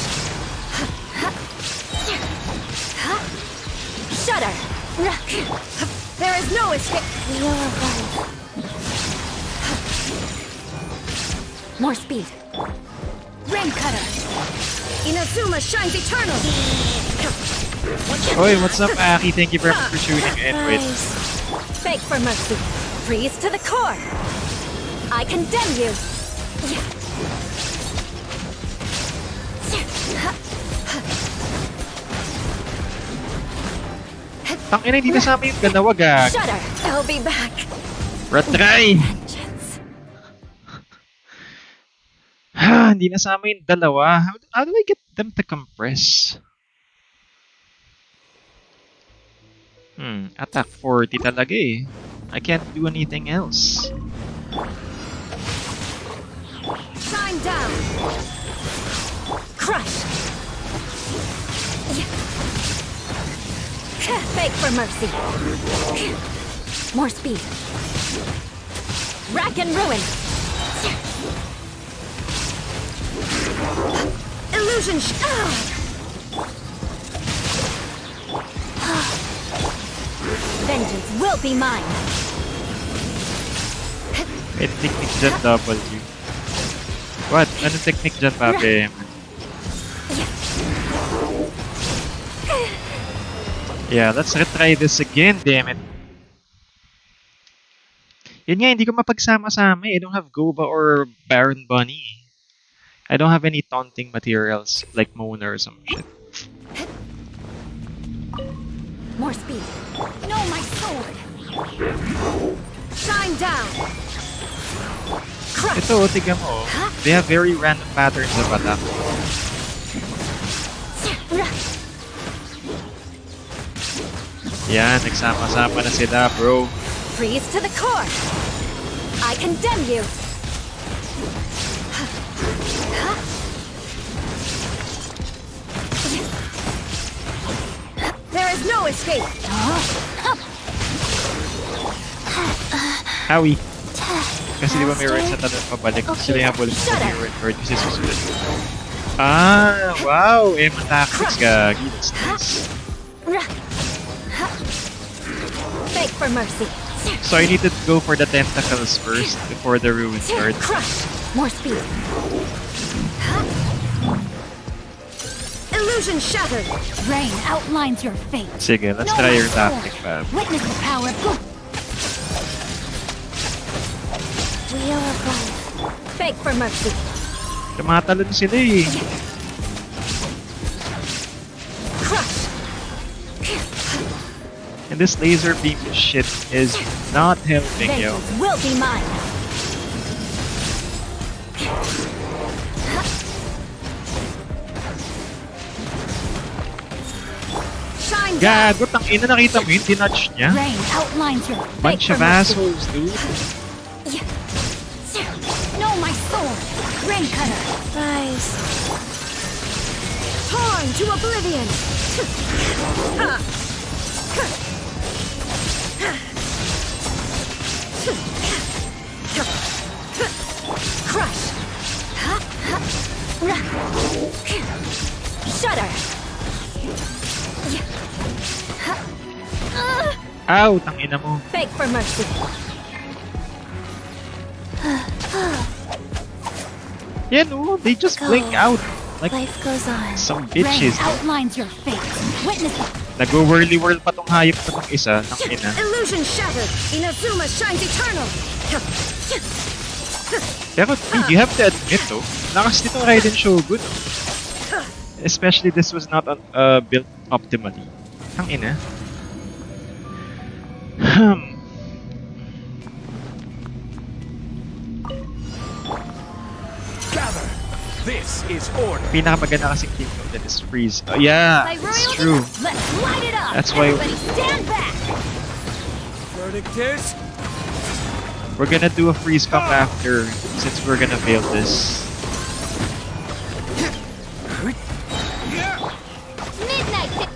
Shudder. There is no escape. Wheel of life. More speed. Rain cutter. Inazuma shines eternal. Oi, what's up, Aki? Thank you very much for tuning in. Wait. Rise. Beg for mercy. Freeze to the core. I condemn you. Tangina, hindi nasama yung dalawa, gag. Shudder. I'll be back. Retry! Vengeance. Hindi nasama yung dalawa. How do I get them to compress? Attack 40 talaga eh. I can't do anything else. Shine down. Crush. Beg for mercy. More speed. Rack and ruin. Illusion. Vengeance will be mine. May technique dyan, W. What? Anong technique dyan, pape? Yeah, let's retry this again, damn it. Yun nga, hindi ko mapagsama-sama eh. I don't have Goba or Baron Bunny. I don't have any taunting materials like Mona or some shit. More speed. No, my sword. Shine down. Crush. Ito, tignan mo. They have very random patterns of attack. Yan, nagsama-sama na sila, bro. Freeze to the core. I condemn you. There is no escape. Howie. Kasi di ba may words na tanong pabalik? Okay, Sila yung habulin shut sa up. word kasi susunod. Ah, wow! Emma tactics, gagi. That's nice. Beg for mercy. So I need to go for the tentacles first before the ruin starts. Crush. More speed. Illusion shattered. Rain outlines your fate. Sige, let's try your tactic, Fab. Witness the power of good. Wheel of life. Beg for mercy. Tumatalon sila eh. Crush. And this laser beam shit is not helping, yo. Vengeance will be mine. Shine down. Gago, tangina, nakita mo yun? Dinudge niya? Rain outlines your Bunch beg of for mercy. assholes, dude. No, my sword. Rain cutter. Rise. Torn to oblivion. Crush. Shudder. Ow, tangina mo. Beg for mercy. Yeah, no, they just blink out. Like Life goes on. some Rain bitches. outlines your fate. Witness it. Nag-whirly-whirl pa tong hayop na tong isa. Tangina. Illusion shattered. Inazuma shines eternal. Pero dude, you have to admit though, lakas nitong Raiden Shogun. Especially this was not built optimally. Tangina. Gather. This is order. Pinakamaganda kasing kingdom that is freeze. Oh, yeah, By it's royalty, true. let's light it up. That's why- Everybody stand back. Verdict is We're gonna do a freeze cup after, since we're gonna fail this. Midnight.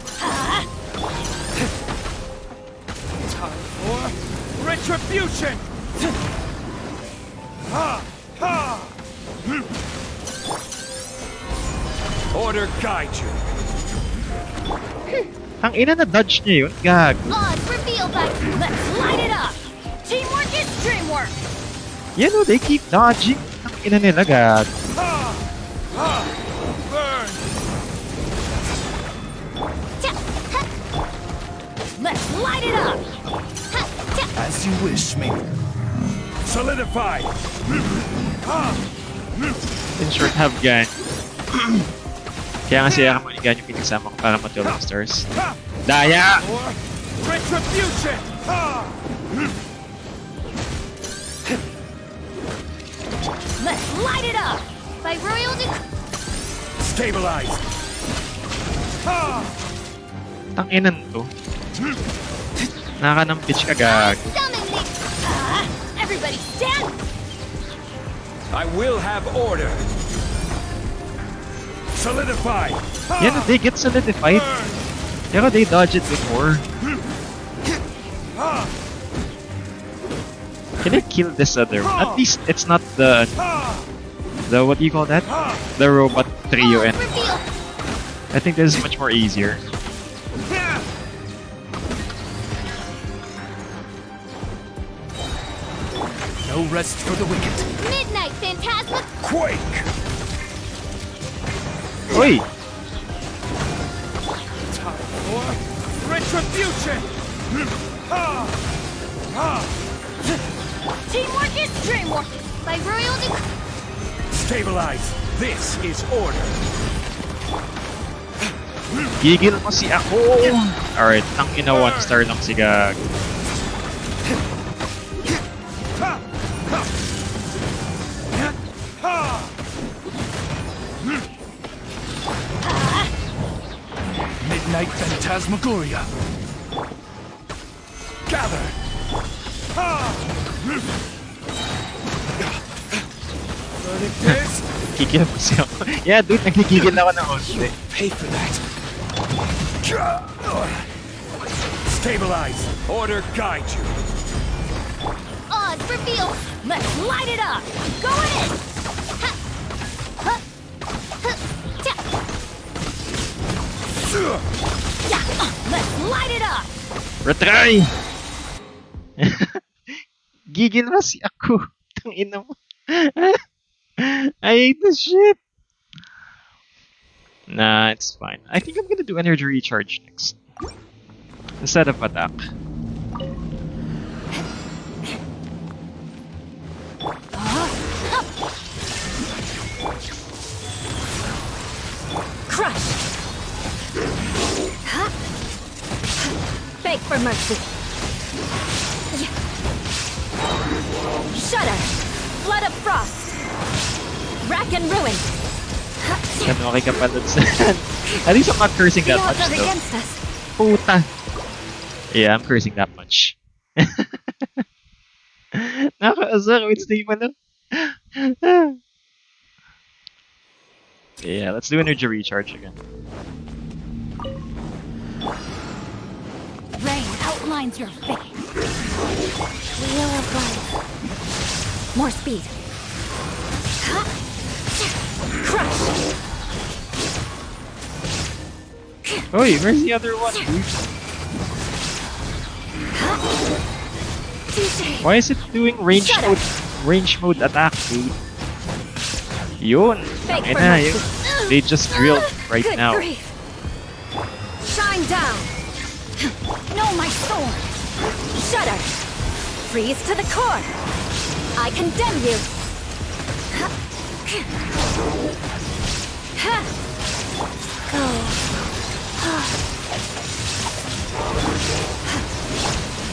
time for retribution. Order guide you. Ang ina na dodge niya yun, gag. Odds revealed by. Let's light it up. Teamwork is dreamwork. You know, they keep dodging. Ang ina nila, gag. Burn. Let's light it up. As you wish, me. Solidify. In short, have gan. Kaya nga siya ako gan yung pinagsama ko para ma-12 stars. Daya! Or retribution. Let's light it up. By royal Stabilize. Tanginan to. Nakakanampitch ka, gag. summon the. Everybody stand. I will have order. Solidify. Yan, they get solidified. Pero they dodge it before. Can I kill this other one? At least it's not the what do you call that? The robot trio, and Reveal. I think this is much more easier. No rest for the wicked. Midnight Phantasma. Quake. Oi! Time for retribution. Teamwork is dreamwork. By royal Stabilize. This is order. Gigil mo si ako! Alright, ang ina 1 star lang si gag. Midnight Phantasmagoria. Gather. Verdict is Gigil mo si ako. Yeah, dude, nagigigil ako ng onte. pay for that. Stabilize. Order guide you. Pause for fuel! Let's light it up! Going in! Ha! Huh! Huh! Ja! Yeah! Let's light it up! Retry! Gigil kasi ako. Tangina mo. I hate this shit. Nah, it's fine. I think I'm gonna do energy recharge next. Instead of attack. Crush! Huh? Beg for mercy! Shudder! Flood of frost! Rack and ruin! Ano, okay ka pa dun sa... At least I'm not cursing The that much odds are though. against us. Puta. Yeah, I'm cursing that much. Nakaasar, it's the man. Yeah, let's do energy recharge again. Rain outlines your fate. Wheel of life. More speed. Crush! Oi, where's the other one, dude? Why is it doing range mode attack, dude? Yun. Beg for Ayun na, mercy. they just drilled right Good now. grief. Shine down. Know my sword. Shudder. Freeze to the core. I condemn you. Go.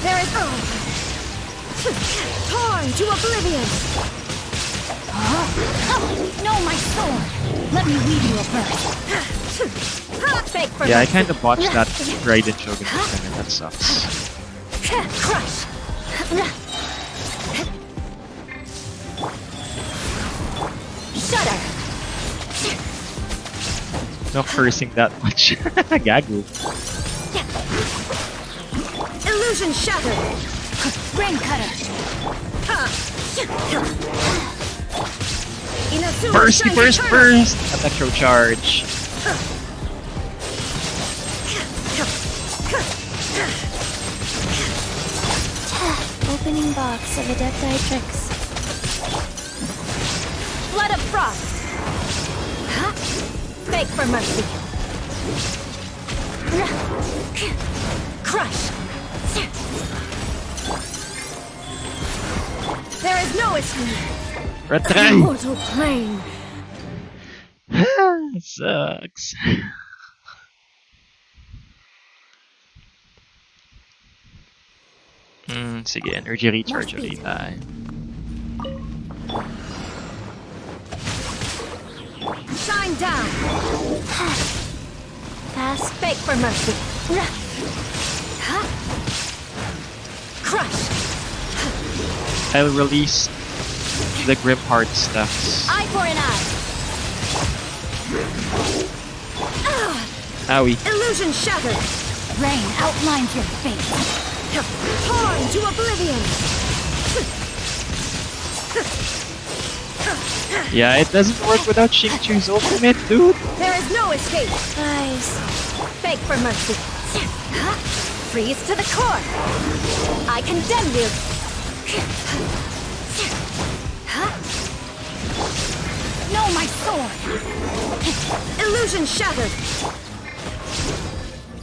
There is torn to oblivion. Know my sword. Let me weave you a birth. Beg for Yeah, I mercy. kind of botched that Raiden Shogun system and that sucks. Crush. Shudder. Not cursing that much. Gagu. Illusion shattered. Rain cutter. Inazuma Bursty, shines burst, eternal. burst! Electro charge. Opening box of Adepti-Trix. Flood of frost. Beg for mercy. Crush. There is no escape. Retry! Mortal plane. Sucks. Sige, energy recharge ulit tayo. Shine down. Pass. Beg for mercy. Crush. I'll release the Grim Heart stuffs. Eye for an eye. Owie. Illusion shattered. Rain outlines your fate. Torn to oblivion. Yeah, it doesn't work without Xingqiu's ultimate, dude. There is no escape. Guys. Beg for mercy. Freeze to the core. I condemn you. Know my sword. Illusion shattered.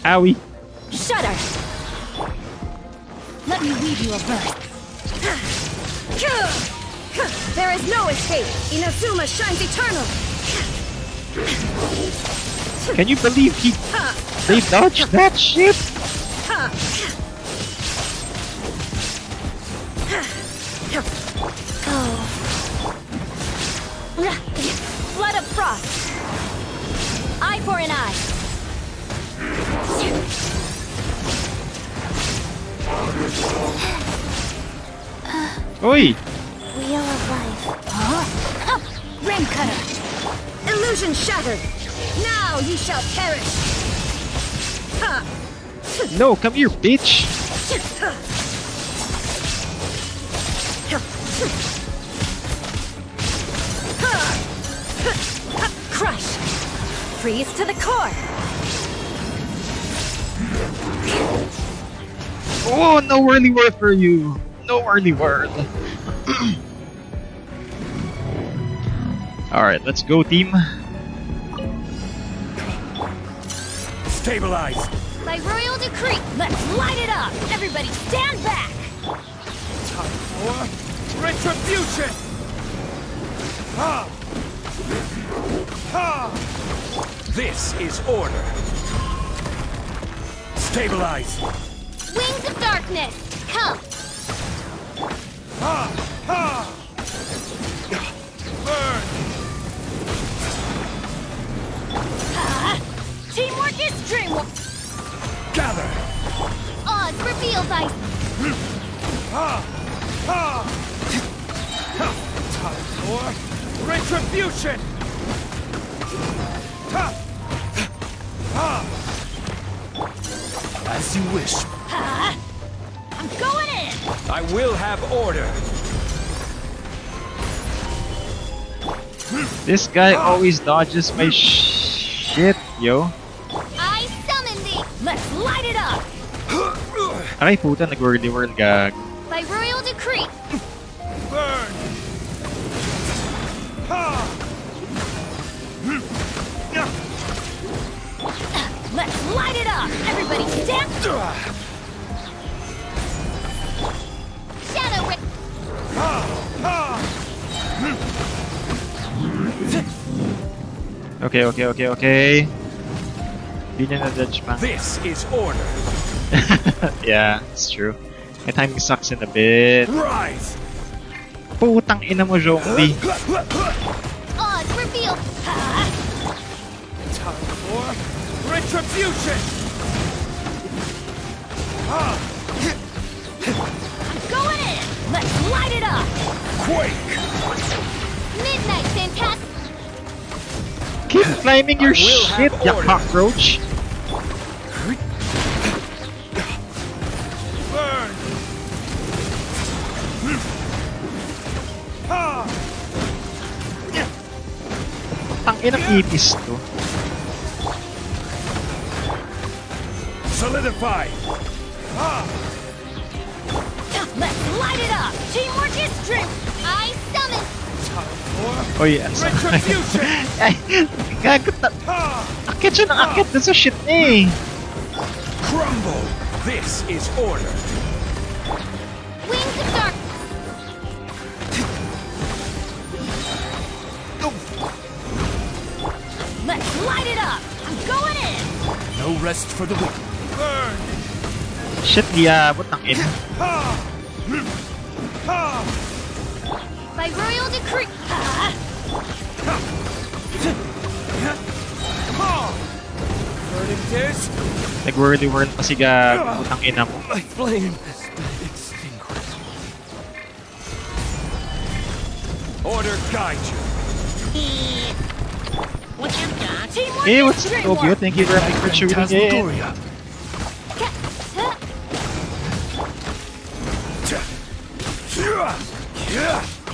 Owie. Shudder. Let me weave you a birth. There is no escape. Inazuma shines eternal. Can you believe they dodged that shit? Flood of frost. Eye for an eye. Oi! Wheel of life. Rain cutter. Illusion shattered. Now ye shall perish. No, come here, bitch! Crush! Freeze to the core! Oh, no early word for you. No early word. Alright, let's go, team. Stabilize. By royal decree, let's light it up! Everybody stand back! Time for retribution. Ha! Ha! This is order. Stabilize. Wings of darkness, come! Ha! Ha! Burn. Teamwork is dreamwork! Gather. Oz reveal thy... Ha! Ha! Ha! Time for retribution. Ha! Ha! As you wish. I'm going in! I will have order. This guy always dodges my shit, yo. I summon thee! Let's light it up! Ay, puta, nag-wordy world gag. By royal decree, Burn. Ha! Let's light it up! Everybody stand... shadow ra- Okay. Di niya na-dodge pa. This is order. Yeah, it's true. My timing sucks in a bit. Rise. Putang ina mo, zombie. Oz reveal... Time for retribution. Ha! Going in! Let's light it up! Quake. Midnight fantastic... Keep climbing your I will shit, have you order. cockroach. Burn. Ha! Tang inang ipis to. Solidify. Ha! Let's light it up! Teamwork is dream... I summon... Time for Oy, ang sakit. retribution. Ay, gago ta. Ha! Akit siya ng akit dun sa shit niya eh. Crumble. This is order. Wings of dark... Let's light it up! I'm going in! No rest for the weak. Burn. Shit, di abot ng ina. Ha! Ha! By royal decree... Ha! Burning this. Nag-wordy world pa si gago. Putang ina mo. My flame has been extinguished. Order guide you. What's up, Doc? Teamwork Hey, is what's up, dreamwork! Tokyo? Thank you very much for tuning in. Phantasmagoria.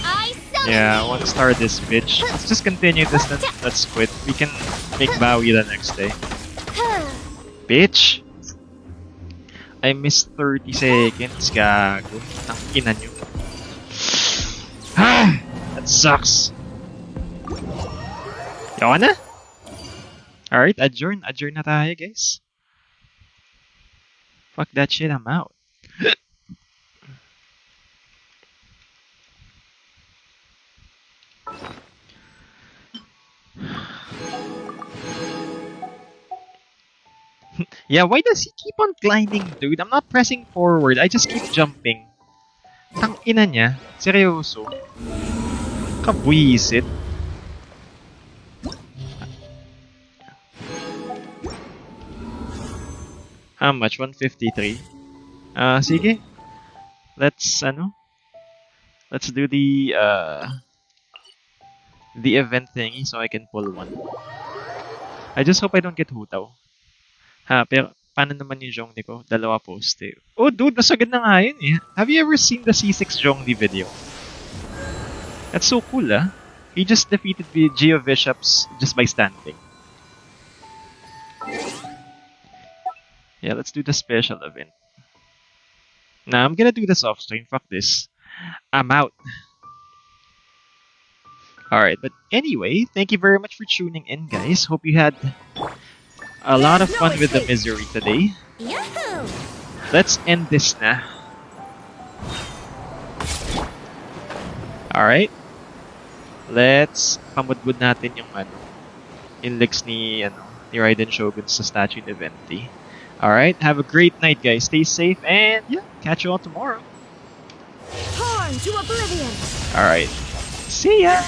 I summon Yeah, I thee! want to start this bitch. Let's just continue this, then let's quit. We can make Bowie the next day. Bitch! I missed 30 seconds, gago. Ang ina nyo. Ah! That sucks. Yawa na? Alright, adjourn. Adjourn na tayo, guys. Fuck that shit, I'm out. Yeah, why does he keep on climbing, dude? I'm not pressing forward. I just keep jumping. Tang ina niya. Seryoso. Kabwisit. How much? 153. Sige. Let's let's do the event thingy so I can pull one. I just hope I don't get hutaw. Ha, pero paano naman yung Zhongli ko? Dalawa poste. Oh, dude, nasagad na nga yun eh. Have you ever seen the C6 Zhongli video? That's so cool, ah. He just defeated the Geo Bishops just by standing. Yeah, let's do the special event. Nah, I'm gonna do this off stream. Fuck this. I'm out. Alright, but anyway, thank you very much for tuning in, guys. Hope you had a lot of There's no fun with the escape. misery today. Yahoo! Let's end this na. Alright. Let's pamudbud natin yung inlex ni Raiden Shogun sa statue ni Venti. Alright, have a great night, guys. Stay safe and yeah, catch you all tomorrow. Torn to oblivion! Alright. See ya!